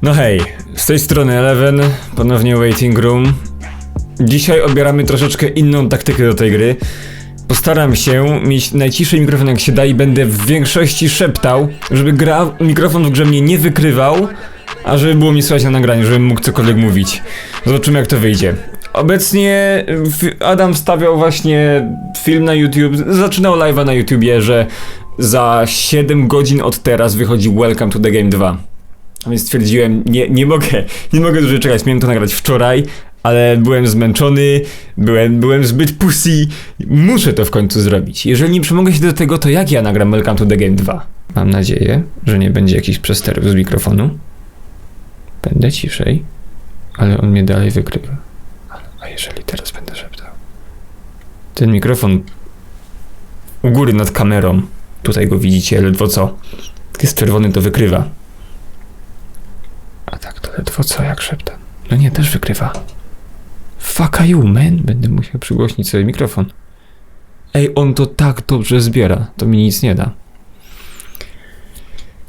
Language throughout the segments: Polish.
No hej, z tej strony Eleven, ponownie Waiting Room. Dzisiaj obieramy troszeczkę inną taktykę do tej gry. Postaram się mieć najciszej mikrofon jak się da i będę w większości szeptał, żeby mikrofon w grze mnie nie wykrywał, a żeby było mi słychać na nagraniu, żebym mógł cokolwiek mówić. Zobaczymy jak to wyjdzie. Obecnie Adam stawiał właśnie film na YouTube, zaczynał live'a na YouTubie, że za 7 godzin od teraz wychodzi Welcome to the Game 2. A więc stwierdziłem, nie mogę dłużej czekać, miałem to nagrać wczoraj, ale byłem zmęczony, byłem zbyt pussy, muszę to w końcu zrobić. Jeżeli nie przemogę się do tego, to jak ja nagram Welcome to the Game 2? Mam nadzieję, że nie będzie jakichś przesterów z mikrofonu. Będę ciszej, ale on mnie dalej wykrywa. A jeżeli teraz będę szeptał? Ten mikrofon u góry nad kamerą, tutaj go widzicie, ledwo co. Jest czerwony, to wykrywa. A tak to ledwo co, jak szeptam. No nie, też wykrywa. Fuck you, man. Będę musiał przygłośnić sobie mikrofon. Ej, on to tak dobrze zbiera. To mi nic nie da.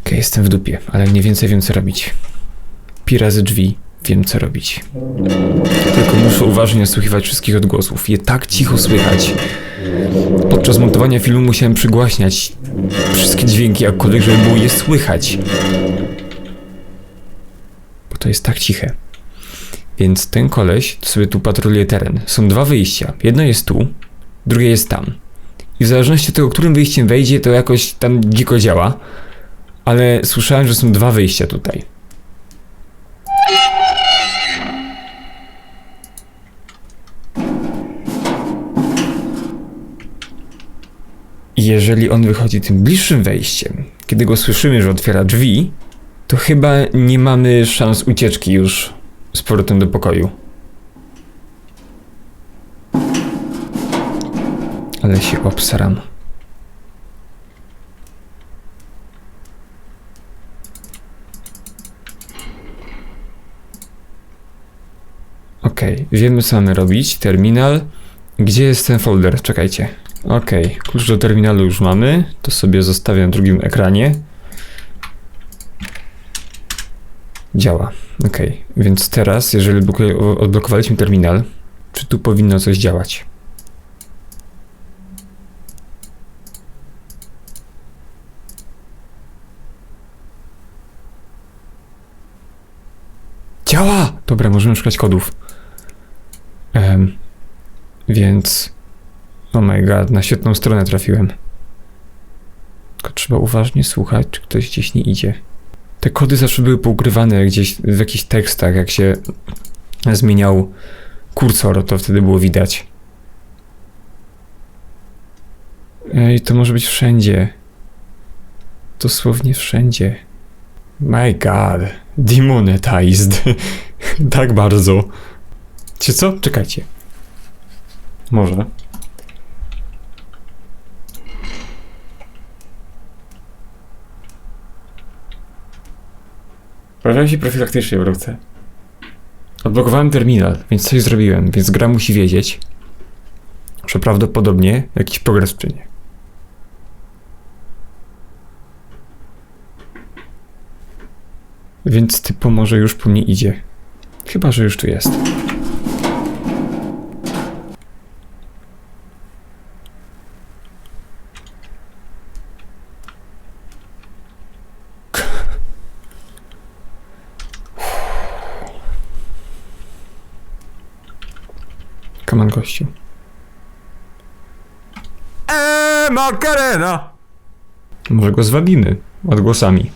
Okej, jestem w dupie, ale mniej więcej wiem co robić. Pi razy drzwi. Wiem co robić. Tylko muszę uważnie nasłuchiwać wszystkich odgłosów. Je tak cicho słychać. Podczas montowania filmu musiałem przygłaśniać wszystkie dźwięki jakkolwiek, żeby było je słychać. Bo to jest tak ciche. Więc ten koleś sobie tu patroluje teren. Są dwa wyjścia. Jedno jest tu, drugie jest tam. I w zależności od tego, którym wyjściem wejdzie, to jakoś tam dziko działa. Ale słyszałem, że są dwa wyjścia tutaj. Jeżeli on wychodzi tym bliższym wejściem, kiedy go słyszymy, że otwiera drzwi, to chyba nie mamy szans ucieczki już z powrotem do pokoju. Ale się obsaram. Okej, wiemy co mamy robić. Terminal. Gdzie jest ten folder? Czekajcie. Okej, klucz do terminalu już mamy. To sobie zostawiam na drugim ekranie. Działa. Okej, więc teraz, jeżeli odblokowaliśmy terminal, czy tu powinno coś działać? Działa! Dobra, możemy szukać kodów. Więc... Oh my god, na świetną stronę trafiłem. Tylko trzeba uważnie słuchać, czy ktoś gdzieś nie idzie. Te kody zawsze były poukrywane gdzieś w jakichś tekstach, jak się zmieniał kursor, to wtedy było widać. Ej, to może być wszędzie. Dosłownie wszędzie. My god, demonetized. Tak bardzo. Czy co? Czekajcie. Może. Pojawiam się profilaktycznie w ręce. Odblokowałem terminal, więc coś zrobiłem, więc gra musi wiedzieć, że prawdopodobnie jakiś progres czynię. Więc typo może już po mnie idzie. Chyba, że już tu jest. Come on, gościu. Macarena! Może go zwabimy odgłosami.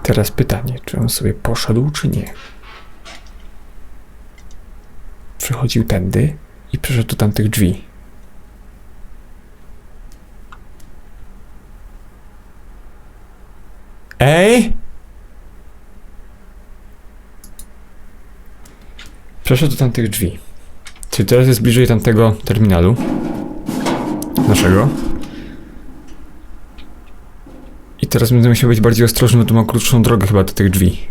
Teraz pytanie, czy on sobie poszedł, czy nie? Przechodził tędy i przeszedł do tamtych drzwi. Ej! Przeszedł do tamtych drzwi. Czyli teraz jest bliżej tamtego terminalu. Naszego. I teraz będę musiał być bardziej ostrożny, bo tu mam krótszą drogę chyba do tych drzwi.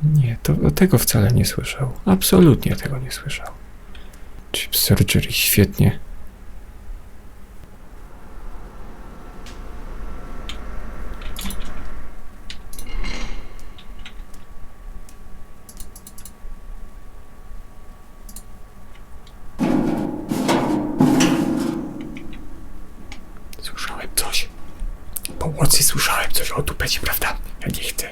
Nie, to tego wcale nie słyszał. Absolutnie tego nie słyszał. Chip surgery, świetnie. Słyszałem coś. Pomocy, słyszałem coś o tupecie, prawda? Ja nie chcę.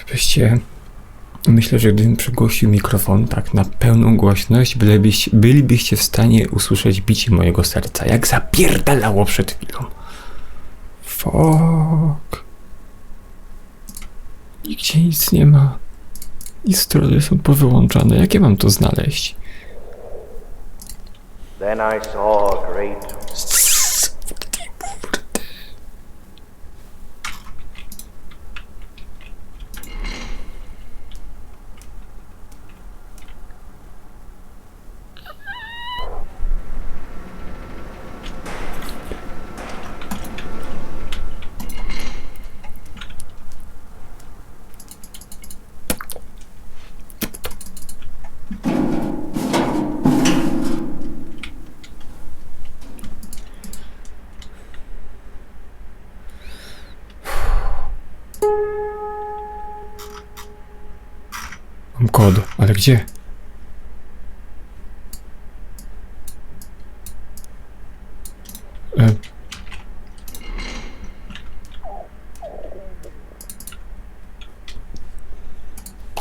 Gdybyście... Myślę, że gdybym przygłosił mikrofon tak na pełną głośność, bylibyście w stanie usłyszeć bicie mojego serca, jak zapierdalało przed chwilą. Fuck. Nigdzie nic nie ma. I strony są powyłączane. Jak ja mam to znaleźć? Then I saw a great Mam kod, ale gdzie?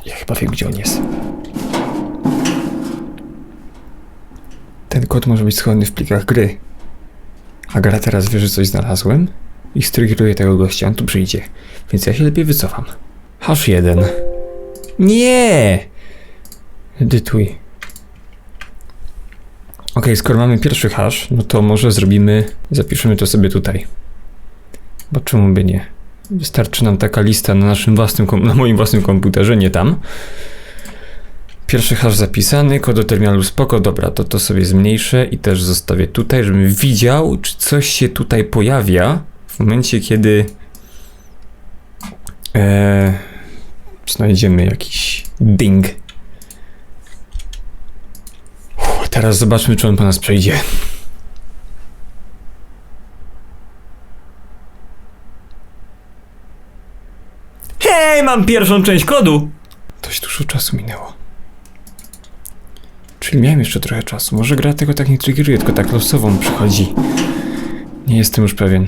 Ja chyba wiem, gdzie on jest. Ten kod może być schowany w plikach gry. A gra teraz wie, że coś znalazłem i striggeruje tego gościa, on tu przyjdzie. Więc ja się lepiej wycofam. Hash 1. Nie! Edytuj. Okej, skoro mamy pierwszy hash, no to może zapiszemy to sobie tutaj. Bo czemu by nie? Wystarczy nam taka lista na moim własnym komputerze, nie tam. Pierwszy hash zapisany, kod do terminalu spoko, dobra, to sobie zmniejszę i też zostawię tutaj, żebym widział, czy coś się tutaj pojawia w momencie, kiedy znajdziemy jakiś ding. Teraz zobaczmy, czy on po nas przejdzie. Hej, mam pierwszą część kodu! Dość dużo czasu minęło. Czyli miałem jeszcze trochę czasu. Może gra tego tak nie triggeruje, tylko tak losową przychodzi. Nie jestem już pewien.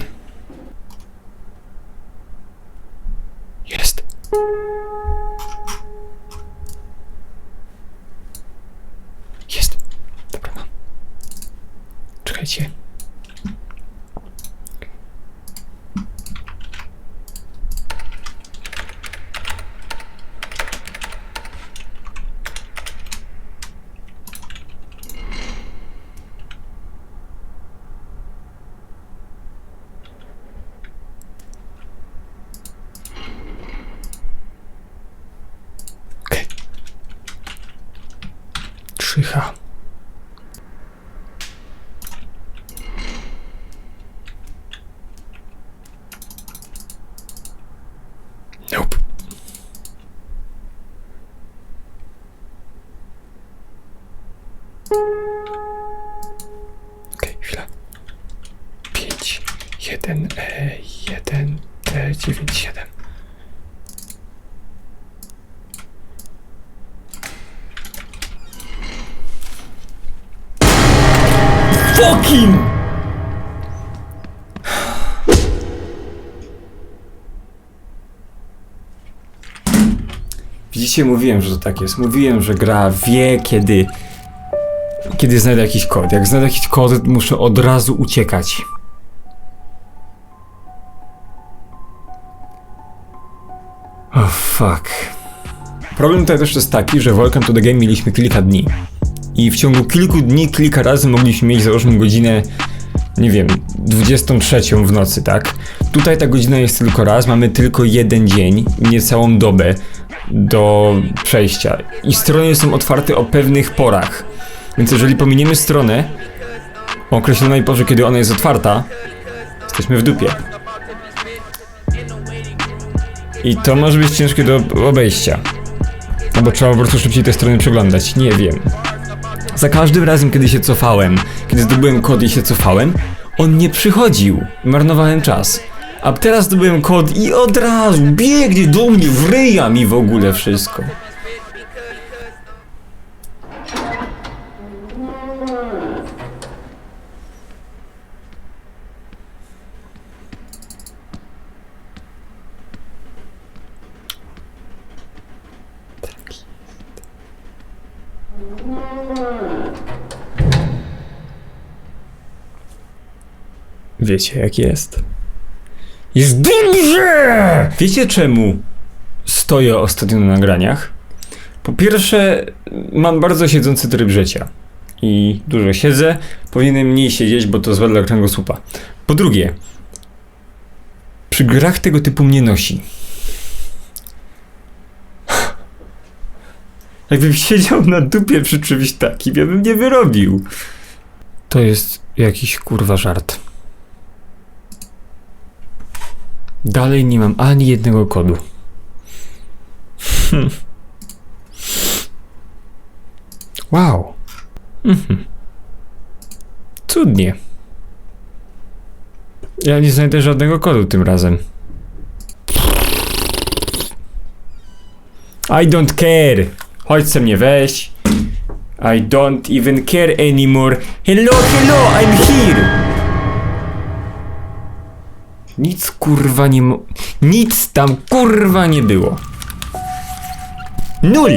Cicha. Nope. Okej, chwila. 5, 1, 1, 9, 7. Fucking! Widzicie, mówiłem, że to tak jest. Mówiłem, że gra wie, kiedy znajdę jakiś kod. Jak znajdę jakiś kod, muszę od razu uciekać. Oh fuck. Problem tutaj też jest taki, że w Welcome to the Game mieliśmy kilka dni. I w ciągu kilku dni, kilka razy mogliśmy mieć, załóżmy, godzinę, nie wiem, 23 w nocy, tak? Tutaj ta godzina jest tylko raz, mamy tylko jeden dzień, nie całą dobę do przejścia. I strony są otwarte o pewnych porach. Więc jeżeli pominiemy stronę o określonej porze, kiedy ona jest otwarta, jesteśmy w dupie. I to może być ciężkie do obejścia. No bo trzeba po prostu szybciej te strony przeglądać, nie wiem. Za każdym razem, kiedy się cofałem, kiedy zdobyłem kod i się cofałem, on nie przychodził. Marnowałem czas. A teraz zdobyłem kod i od razu biegnie do mnie, wryja mi w ogóle wszystko. Wiecie, jak jest. Jest dobrze! Wiecie, czemu stoję ostatnio na nagraniach? Po pierwsze, mam bardzo siedzący tryb życia. I dużo siedzę. Powinienem mniej siedzieć, bo to złe dla kręgosłupa. Po drugie, przy grach tego typu mnie nosi. Jakbym siedział na dupie przy czymś takim, ja bym nie wyrobił. To jest jakiś kurwa żart. Dalej nie mam ani jednego kodu. Wow. Cudnie. Ja nie znajdę żadnego kodu tym razem. I don't care. Chodź se mnie weź. I don't even care anymore. Hello, hello, I'm here. Nic kurwa nie nic tam kurwa nie było. Nul!